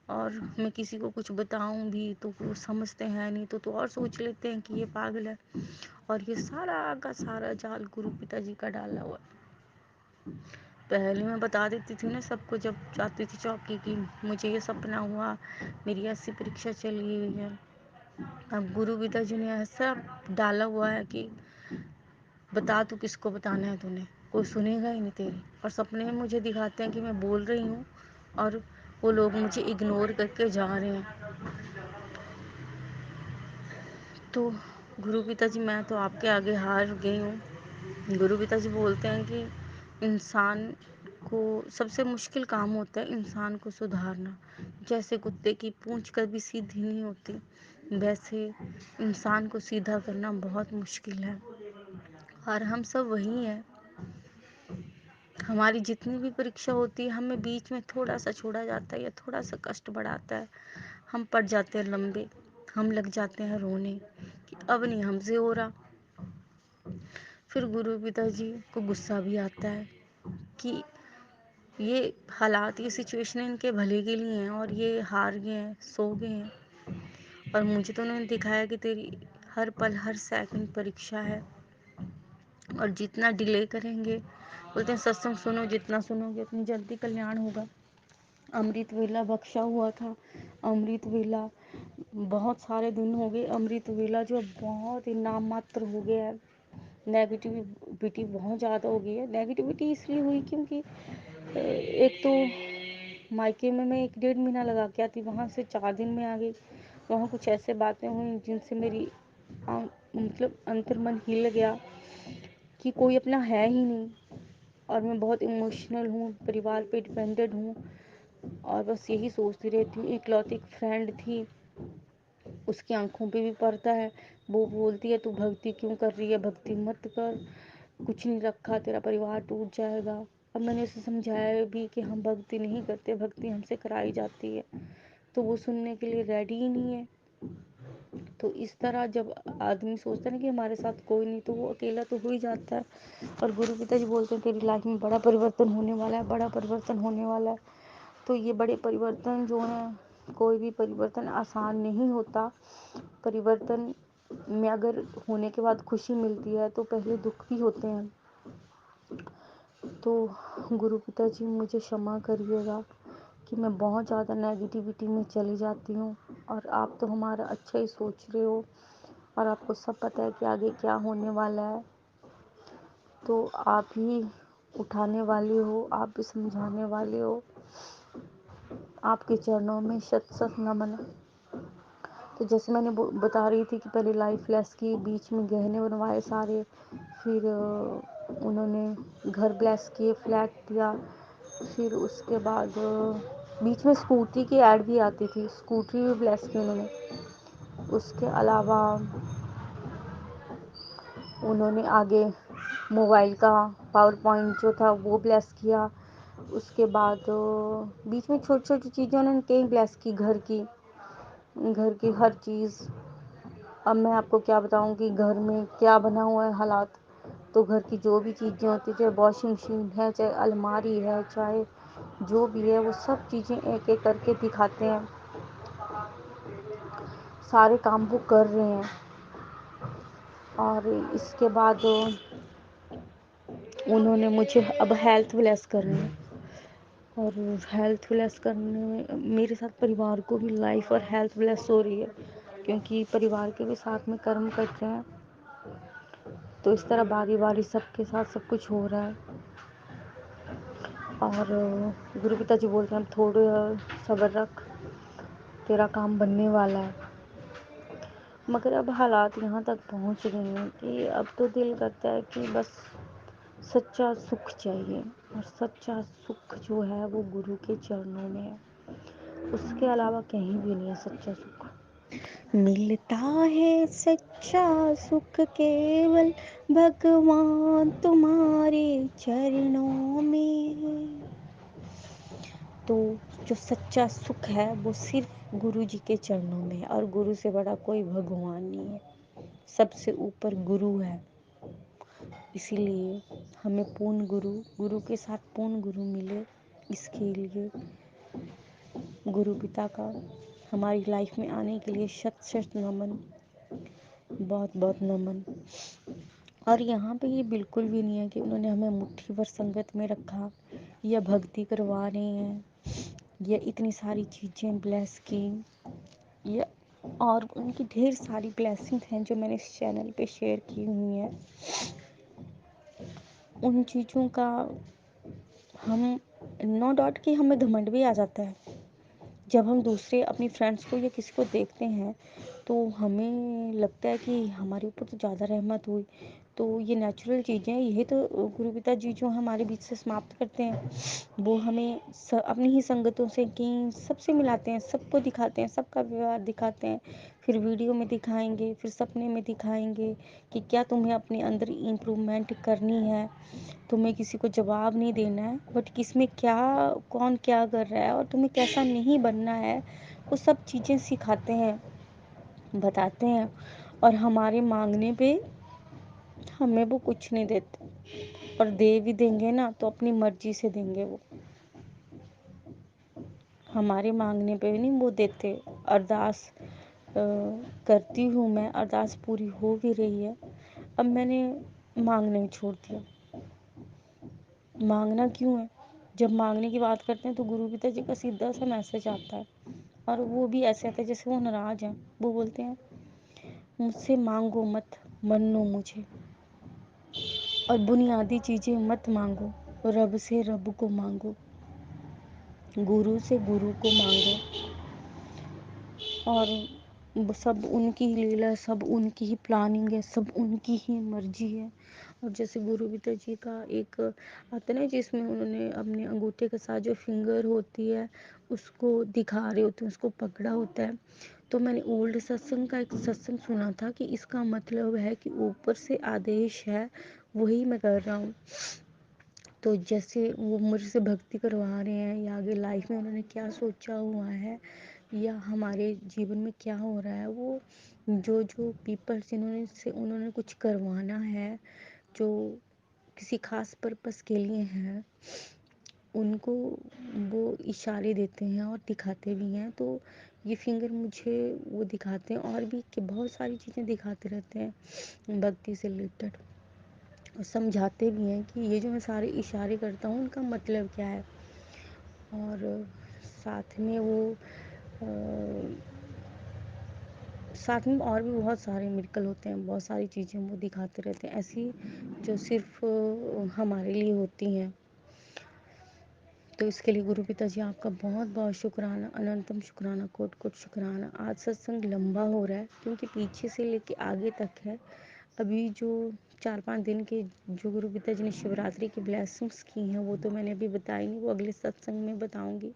اور میں کسی کو کچھ بتاؤں بھی تو وہ سمجھتے ہیں نہیں، تو اور سوچ لیتے ہیں کہ یہ پاگل ہے، اور یہ سارا کا سارا جال گرو پتا جی کا ڈالا ہوا ہے۔ پہلے میں بتا دیتی تھی نا سب کو، جب جاتی تھی چوکی کی مجھے یہ سپنا ہوا، میری ایسی پریکشا چلی ہوئی ہے۔ اب گرو پتا جی نے ایسا ڈالا ہوا ہے کہ بتا تو کس کو بتانا ہے، تو نے کوئی سنے گا ہی نہیں تیری، اور سپنے میں مجھے دکھاتے ہیں کہ میں بول رہی ہوں اور وہ لوگ مجھے اگنور کر کے جا رہے ہیں۔ تو گرو پتا جی میں تو آپ کے آگے ہار گئی ہوں۔ گرو پتا جی بولتے ہیں کہ انسان کو سب سے مشکل کام ہوتا ہے انسان کو سدھارنا، جیسے کتے کی پونچھ کبھی سیدھی نہیں ہوتی، ویسے انسان کو سیدھا کرنا بہت مشکل ہے، اور ہم سب وہی ہیں۔ ہماری جتنی بھی پریکشا ہوتی ہے، ہمیں بیچ میں تھوڑا سا چھوڑا جاتا ہے یا تھوڑا سا کشٹ بڑھاتا ہے، ہم پڑ جاتے ہیں لمبے، ہم لگ جاتے ہیں رونے کہ اب نہیں ہم سے ہو رہا۔ پھر گرو پتا جی کو غصہ بھی آتا ہے کہ یہ حالات، یہ سچویشن ان کے بھلے کے لیے ہیں، اور یہ ہار گئے ہیں، سو گئے ہیں، اور مجھے تو انہوں نے دکھایا کہ تیری ہر پل ہر سیکنڈ پریکشا ہے، اور جتنا ڈیلے کریں گے، بولتے ہیں ستسنگ سنو، جتنا سنو گے اتنی جلدی کلیان ہوگا۔ امرت ویلا بخشا ہوا تھا، امرت ویلا بہت سارے دن ہو گئے، امرت ویلا جو بہت ہی نام ماتر ہو گیا ہے، نیگیٹیوٹی بہت زیادہ ہو گئی ہے۔ نیگیٹیوٹی اس لیے ہوئی کیونکہ ایک تو مائکے میں 1 ڈیڑھ مہینہ لگا کے آتی، وہاں سے 4 دن میں آ گئی، وہاں کچھ ایسے باتیں ہوئیں جن سے میری مطلب انتر من ہل گیا کہ کوئی اپنا ہے ہی نہیں، اور میں بہت ایموشنل ہوں، پریوار پہ ڈپینڈڈ ہوں، اور بس یہی سوچتی رہتی ہوں۔ اکلوتی ایک فرینڈ تھی، اس کی آنکھوں پہ بھی پڑتا ہے، وہ بولتی ہے تو بھکتی کیوں کر رہی ہے، بھکتی مت کر، کچھ نہیں رکھا، تیرا پریوار ٹوٹ جائے گا۔ اب میں نے اسے سمجھایا بھی کہ ہم بھکتی نہیں کرتے، بھکتی ہم سے کرائی جاتی ہے، تو وہ سننے کے لیے ریڈی ہی نہیں ہے۔ تو اس طرح جب آدمی سوچتا ہے نا کہ ہمارے ساتھ کوئی نہیں، تو وہ اکیلا تو ہو ہی جاتا ہے۔ اور گرو پتا جی بولتے ہیں تیری لائف میں بڑا پریورتن ہونے والا ہے، بڑا پریورتن ہونے والا ہے۔ تو یہ بڑے پریورتن جو ہیں، کوئی بھی پریورتن آسان نہیں ہوتا۔ پریورتن میں اگر ہونے کے بعد خوشی ملتی ہے تو پہلے دکھ بھی ہوتے ہیں۔ تو گرو پتا جی مجھے क्षमा کریے گا کہ میں بہت زیادہ نیگیٹیوٹی میں چلی جاتی ہوں، اور آپ تو ہمارا اچھا ہی سوچ رہے ہو، اور آپ کو سب پتہ ہے کہ آگے کیا ہونے والا ہے، تو آپ ہی اٹھانے والے ہو، آپ بھی سمجھانے والے ہو۔ آپ کے چرنوں میں شت شت نمن۔ تو جیسے میں نے بتا رہی تھی کہ پہلے لائف لیس کی، بیچ میں گہنے بنوائے سارے، پھر انہوں نے گھر بلیس کیے، فلیٹ دیا، پھر اس کے بعد بیچ میں اسکوٹری کی ایڈ بھی آتی تھی، اسکوٹری بھی بلیس کی انہوں نے۔ اس کے علاوہ انہوں نے آگے موبائل کا پاور پوائنٹ جو تھا وہ بلیس کیا۔ اس کے بعد بیچ میں چھوٹی چھوٹی چیزیں انہوں نے کئی بلیس کی، گھر کی ہر چیز۔ اب میں آپ کو کیا بتاؤں کہ گھر میں کیا بنا ہوا ہے حالات، تو گھر کی جو بھی چیزیں ہوتی، چاہے واشنگ مشین ہے، چاہے الماری ہے، چاہے جو بھی ہے، وہ سب چیزیں ایک ایک کر کے دکھاتے ہیں، سارے کام وہ کر رہے ہیں۔ اور اس کے بعد انہوں نے مجھے اب ہیلتھ بلیس کرنی ہے، اور ہیلتھ بلیس کرنے میں میرے ساتھ پریوار کو بھی لائف اور ہیلتھ بلیس ہو رہی ہے، کیونکہ پریوار کے بھی ساتھ میں کرم کرتے ہیں، تو اس طرح باری باری سب کے ساتھ سب کچھ ہو رہا ہے۔ اور گرو پتا جی بولتے ہیں اب تھوڑے صبر رکھ، تیرا کام بننے والا ہے۔ مگر اب حالات یہاں تک پہنچ گئے ہیں کہ اب تو دل کرتا ہے کہ بس سچا سکھ چاہیے، اور سچا سکھ جو ہے وہ گرو کے چرنوں میں ہے، اس کے علاوہ کہیں بھی نہیں ہے سچا سکھ۔ मिलता है सच्चा सुख केवल भगवान तुम्हारे चरणों में। तो जो सच्चा सुख है वो सिर्फ गुरु जी के चरणों में है, और गुरु से बड़ा कोई भगवान नहीं है, सबसे ऊपर गुरु है। इसीलिए हमें पूर्ण गुरु, गुरु के साथ पूर्ण गुरु मिले, इसके लिए गुरु पिता का हमारी लाइफ में आने के लिए शत शत नमन, बहुत बहुत नमन। और यहाँ पे ये बिल्कुल भी नहीं है कि उन्होंने हमें मुट्ठी भर संगत में रखा या भक्ति करवा रहे हैं या इतनी सारी चीज़ें ब्लेस की, या और उनकी ढेर सारी ब्लेसिंग्स हैं जो मैंने इस चैनल पे शेयर की हुई हैं। उन चीज़ों का हम नो डाउट कि हमें घमंड भी आ जाता है जब हम दूसरे अपनी फ्रेंड्स को या किसी को देखते हैं, तो हमें लगता है कि हमारे ऊपर तो ज़्यादा रहमत हुई। तो ये नेचुरल चीज़ें हैं, यही तो गुरु पिता जी जो हमारे बीच से समाप्त करते हैं, वो हमें अपनी ही संगतों से कहीं सबसे मिलाते हैं, सबको दिखाते हैं, सबका व्यवहार दिखाते हैं, फिर वीडियो में दिखाएंगे, फिर सपने में दिखाएंगे कि क्या तुम्हें अपने अंदर इम्प्रूवमेंट करनी है, तुम्हें किसी को जवाब नहीं देना है, बट किसमें क्या, कौन क्या कर रहा है और तुम्हें कैसा नहीं बनना है, वो सब चीज़ें सिखाते हैं, बताते हैं। और हमारे मांगने पे हमें वो कुछ नहीं देते, और दे भी देंगे ना तो अपनी मर्जी से देंगे वो, हमारे मांगने पे भी नहीं वो देते। अरदास करती हूँ मैं, अरदास पूरी हो भी रही है, अब मैंने मांगना ही छोड़ दिया। मांगना क्यों है, जब मांगने की बात करते हैं तो गुरु पिता जी का सीधा सा मैसेज आता है, और वो भी ऐसे आता है जैसे वो नाराज हैं। वो बोलते हैं मुझसे मांगो मत, मन्नो मुझे, और बुनियादी चीज़ें मत मांगो, रब से रब को मांगो, गुरु से गुरु को मांगो, और सब उनकी ही लीला, सब उनकी ही प्लानिंग है, सब उनकी ही मर्जी है। और जैसे गुरु पिता जी का एक आता है ना, जिसमें उन्होंने अपने अंगूठे के साथ जो फिंगर होती है उसको दिखा रहे होते हैं, उसको पकड़ा होता है। तो मैंने ओल्ड सत्संग का एक सत्संग सुना था कि इसका मतलब है कि ऊपर से आदेश है, वही मैं कर रहा हूँ। तो जैसे वो मुझसे से भक्ति करवा रहे हैं, या आगे लाइफ में उन्होंने क्या सोचा हुआ है, या हमारे जीवन में क्या हो रहा है, वो जो जो पीपल जिन्होंने से उन्होंने कुछ करवाना है, जो किसी खास पर्पस के लिए हैं, उनको वो इशारे देते हैं और दिखाते भी हैं। तो ये फिंगर मुझे वो दिखाते हैं, और भी कि बहुत सारी चीज़ें दिखाते रहते हैं भक्ति से रिलेटेड, और समझाते भी हैं कि ये जो मैं सारे इशारे करता हूँ उनका मतलब क्या है। और साथ में वो साथ में और भी बहुत सारे मिरेकल होते हैं, बहुत सारी चीज़ें वो दिखाते रहते हैं ऐसी, जो सिर्फ हमारे लिए होती हैं। तो इसके लिए गुरु पिता जी आपका बहुत बहुत शुक्राना, अनंतम शुक्राना, कोट कोट शुक्राना। आज सत्संग लंबा हो रहा है क्योंकि पीछे से लेके आगे तक है। अभी जो 4-5 दिन के जो गुरु पिता जी ने शिवरात्रि की ब्लेसिंग्स की हैं वो तो मैंने अभी बताई नहीं, वो अगले सत्संग में बताऊंगी।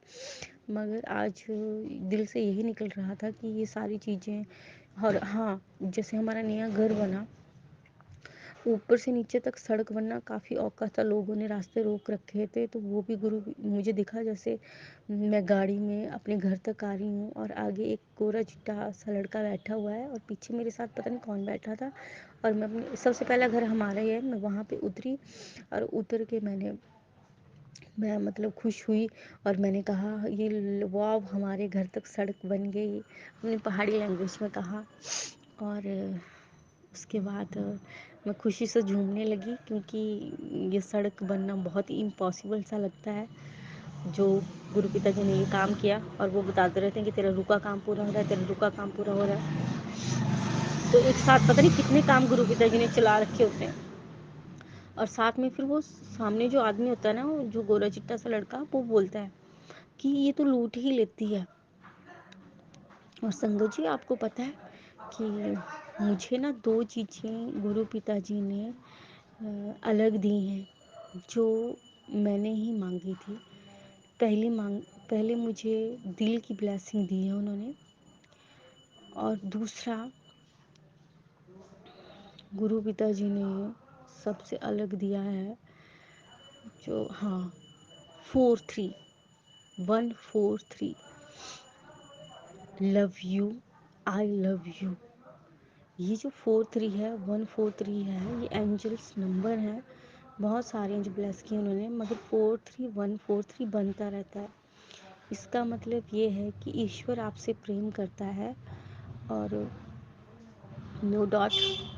मगर आज दिल से यही निकल रहा था कि ये सारी चीज़ें, और हाँ, जैसे हमारा नया घर बना, ऊपर से नीचे तक सड़क बनना काफ़ी औखा था, लोगों ने रास्ते रोक रखे थे, तो वो भी गुरु मुझे दिखा। जैसे मैं गाड़ी में अपने घर तक आ रही हूँ और आगे एक गोरा चिट्टा सा लड़का बैठा हुआ है और पीछे मेरे साथ पता नहीं कौन बैठा था, और मैं अपने सबसे पहला घर हमारा ही है, मैं वहाँ पे उतरी, और उतर के मैं मतलब खुश हुई, और मैंने कहा ये वाह, हमारे घर तक सड़क बन गई, अपनी पहाड़ी लैंग्वेज में कहा। और उसके बाद मैं खुशी से झूमने लगी, क्योंकि ये सड़क बनना बहुत ही इम्पॉसिबल सा लगता है। जो गुरु पिता जी ने ये काम किया, और वो बताते रहते हैं कि तेरा रुका काम पूरा हो रहा है, तेरा रुका काम पूरा हो रहा है। तो एक साथ पता नहीं कितने काम गुरु पिता जी ने चला रखे होते हैं। और साथ में फिर वो सामने जो आदमी होता है ना, जो गोरा चिट्टा सा लड़का, वो बोलता है कि ये तो लूट ही लेती है। और संगत जी, आपको पता है कि मुझे ना 2 चीज़ें गुरु पिताजी ने अलग दी हैं, जो मैंने ही मांगी थी। पहली मांग पहले मुझे दिल की ब्लेसिंग दी है उन्होंने, और दूसरा, गुरु पिता जी ने सबसे अलग दिया है, जो, हाँ, 4-3, 1-4-3, love you, I love you. ये जो 4-3 है, 1-4-3 है, ये एंजल्स नंबर है। बहुत सारे एंजल ब्लेस किए उन्होंने, मगर 4-3-1-4-3 बनता रहता है। इसका मतलब ये है कि ईश्वर आपसे प्रेम करता है, और नो डाउट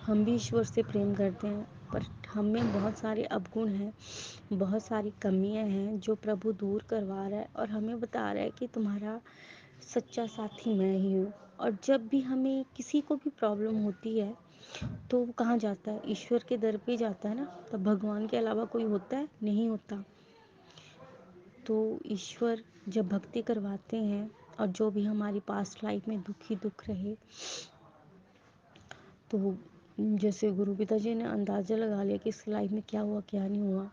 हम भी ईश्वर से प्रेम करते हैं, पर हम में बहुत सारे अवगुण हैं, बहुत सारी कमियां हैं जो प्रभु दूर करवा रहा है, और हमें बता रहा है कि तुम्हारा सच्चा साथी मैं ही हूँ। और जब भी हमें किसी को भी प्रॉब्लम होती है, तो वो कहाँ जाता है? ईश्वर के दर पे जाता है ना। तब भगवान के अलावा कोई होता है? नहीं होता। तो ईश्वर जब भक्ति करवाते हैं, और जो भी हमारी पास्ट लाइफ में दुख ही दुख रहे, तो जैसे गुरु पिता जी ने अंदाज़ा लगा लिया कि इस लाइफ में क्या हुआ क्या नहीं हुआ,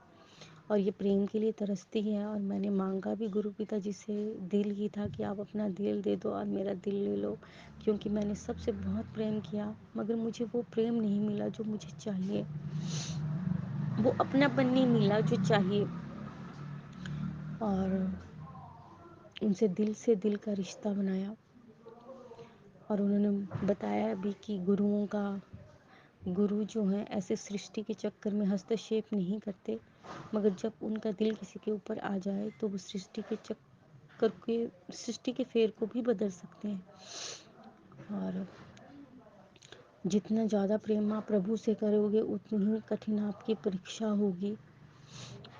और ये प्रेम के लिए तरसती है। और मैंने मांगा भी गुरु पिता जी से, दिल ही था कि आप अपना दिल दे दो और मेरा दिल ले लो, क्योंकि मैंने सबसे बहुत प्रेम किया, मगर मुझे वो प्रेम नहीं मिला जो मुझे चाहिए, वो अपनापन नहीं मिला जो चाहिए। और उनसे दिल से दिल का रिश्ता बनाया, और उन्होंने बताया भी कि गुरु जो हैं ऐसे सृष्टि के चक्कर में हस्तक्षेप नहीं करते, मगर जब उनका दिल किसी के ऊपर आ जाए तो वो सृष्टि के फेर को भी बदल सकते हैं। और जितना ज़्यादा प्रेम आप प्रभु से करोगे, उतनी ही कठिन आपकी परीक्षा होगी।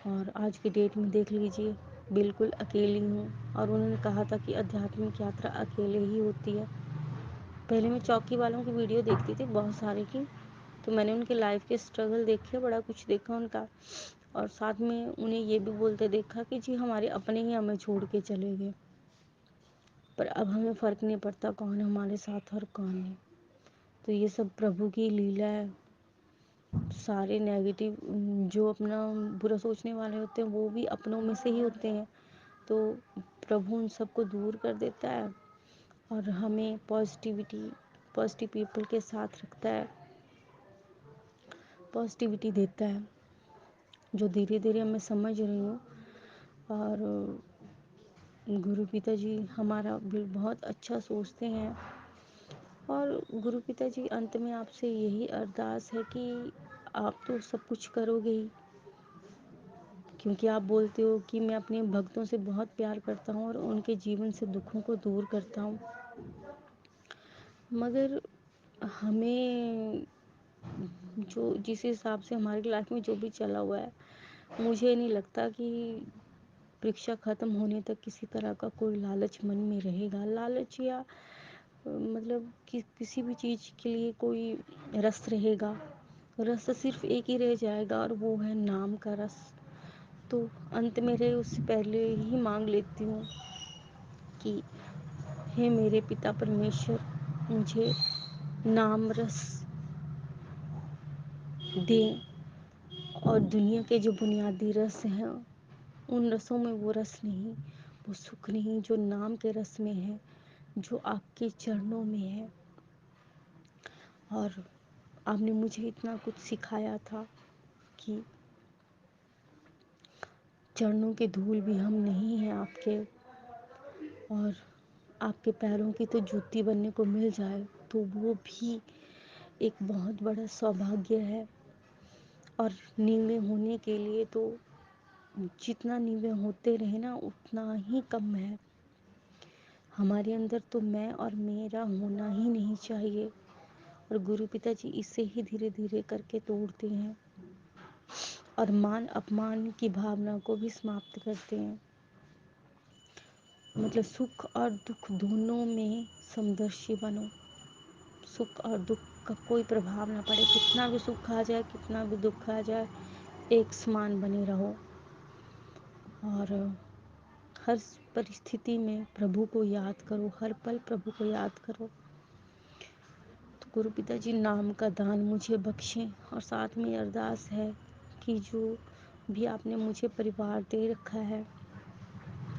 और आज की डेट में देख लीजिए, बिल्कुल अकेली हूँ, और उन्होंने कहा था कि आध्यात्मिक यात्रा अकेले ही होती है। पहले मैं चौकी वालों की वीडियो देखती थी बहुत सारे की, तो मैंने उनके लाइफ के स्ट्रगल देखे, बड़ा कुछ देखा उनका, और साथ में उन्हें ये भी बोलते देखा कि जी हमारे अपने ही हमें छोड़ के चले गए, पर अब हमें फ़र्क नहीं पड़ता कौन हमारे साथ और कौन नहीं। तो ये सब प्रभु की लीला है। सारे नेगेटिव जो अपना बुरा सोचने वाले होते हैं, वो भी अपनों में से ही होते हैं, तो प्रभु उन सबको दूर कर देता है, और हमें पॉजिटिव पीपल के साथ रखता है, पॉजिटिविटी देता है, जो धीरे धीरे मैं समझ रही हूँ। और गुरु पिता जी हमारा बहुत अच्छा सोचते हैं। और गुरु पिता जी, अंत में आपसे यही अरदास है कि आप तो सब कुछ करोगे ही, क्योंकि आप बोलते हो कि मैं अपने भक्तों से बहुत प्यार करता हूँ और उनके जीवन से दुखों को दूर करता हूँ, मगर हमें जो जिस हिसाब से हमारी लाइफ में जो भी चला हुआ है, मुझे नहीं लगता कि परीक्षा ख़त्म होने तक किसी तरह का कोई लालच मन में रहेगा। लालच या मतलब कि किसी भी चीज़ के लिए कोई रस रहेगा, रस सिर्फ एक ही रह जाएगा, और वो है नाम का रस। तो अंत मेरे उससे पहले ही मांग लेती हूँ कि हे मेरे पिता परमेश्वर, मुझे नाम रस दें, और दुनिया के जो बुनियादी रस हैं, उन रसों में वो रस नहीं, वो सुख नहीं जो नाम के रस में है, जो आपके चरणों में है। और आपने मुझे इतना कुछ सिखाया था कि चरणों के धूल भी हम नहीं हैं आपके, और आपके पैरों की तो जूती बनने को मिल जाए तो वो भी एक बहुत बड़ा सौभाग्य है। और नीवे होने के लिए तो जितना नीवे होते रहे ना, उतना ही कम है। हमारे अंदर तो मैं और मेरा होना ही नहीं चाहिए, और गुरु पिता जी इसे ही धीरे धीरे करके तोड़ते हैं, और मान अपमान की भावना को भी समाप्त करते हैं। मतलब सुख और दुख दोनों में समदर्शी बनो, सुख और दुख का कोई प्रभाव ना पड़े, कितना भी सुख आ जाए, कितना भी दुख आ जाए, एक समान बने रहो। और हर परिस्थिति में प्रभु को याद करो, हर पल प्रभु को याद करो। तो गुरु पिता जी नाम का दान मुझे बख्शें, और साथ में अरदास है कि जो भी आपने मुझे परिवार दे रखा है,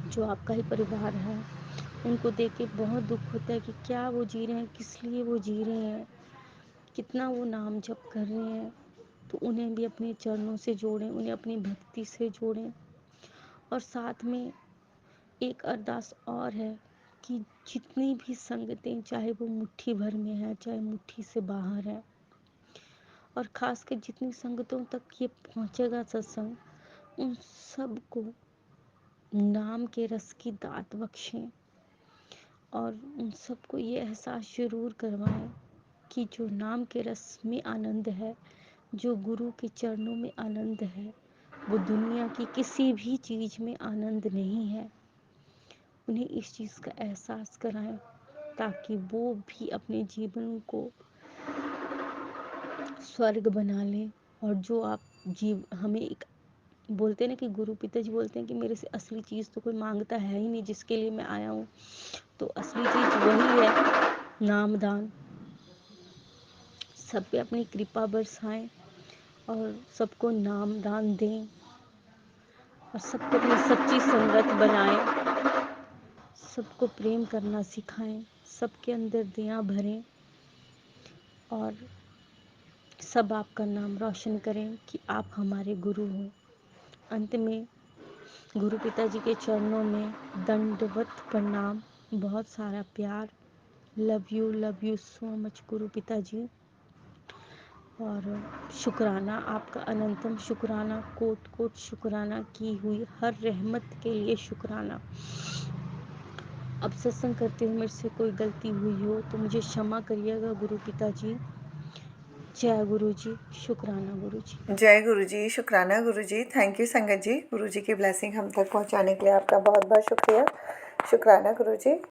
जो आपका ही परिवार है, ان کو دیکھ کے بہت دکھ ہوتا ہے کہ کیا وہ جی رہے ہیں، کس لیے وہ جی رہے ہیں، کتنا وہ نام جپ کر رہے ہیں. تو انہیں بھی اپنے چرنوں سے جوڑیں، انہیں اپنی بھکتی سے جوڑیں. اور ساتھ میں ایک ارداس اور ہے کہ جتنی بھی سنگتیں، چاہے وہ مٹھی بھر میں ہے، چاہے مٹھی سے باہر ہے، اور خاص کر جتنی سنگتوں تک یہ پہنچے گا ستسنگ، ان سب کو نام کے رس کی دات بخشیں، اور ان سب کو یہ احساس ضرور کروائیں کہ جو نام کے رس میں آنند ہے، جو گرو کے چرنوں میں آنند ہے، وہ دنیا کی کسی بھی چیز میں آنند نہیں ہے. انہیں اس چیز کا احساس کرائیں تاکہ وہ بھی اپنے جیون کو سورگ بنا لیں. اور جو آپ ہمیں ایک بولتے ہیں نا کہ گرو پتا جی بولتے ہیں کہ میرے سے اصلی چیز تو کوئی مانگتا ہے ہی نہیں جس کے لیے میں آیا ہوں. تو اصلی چیز وہی ہے، نام دان. سب پہ اپنی کرپا برسائیں اور سب کو نام دان دیں، اور سب کو اپنی سچی سنگت بنائیں، سب کو پریم کرنا سکھائیں، سب کے اندر دیا بھریں، اور سب آپ کا نام روشن کریں کہ آپ ہمارے گرو ہوں. انت میں گرو پتا جی کے چرنوں میں دنڈوت پرنام، بہت سارا پیار. لو یو سو مچ گرو پتا جی. اور شکرانہ آپ کا، اننتم شکرانہ، کوٹ کوٹ شکرانہ، کی ہوئی ہر رحمت کے لیے شکرانہ. اب ستسنگ کرتے ہوئے میرے سے کوئی غلطی ہوئی ہو تو مجھے क्षमा کریے گا گرو پتا جی. جے گرو جی. شکرانہ گرو جی. جے گرو جی. شکرانہ گرو جی. تھینک یو سنگت جی. گرو جی کی بلیسنگ ہم تک پہنچانے کے لیے آپ کا بہت بہت شکریہ. شکرانہ گرو جی.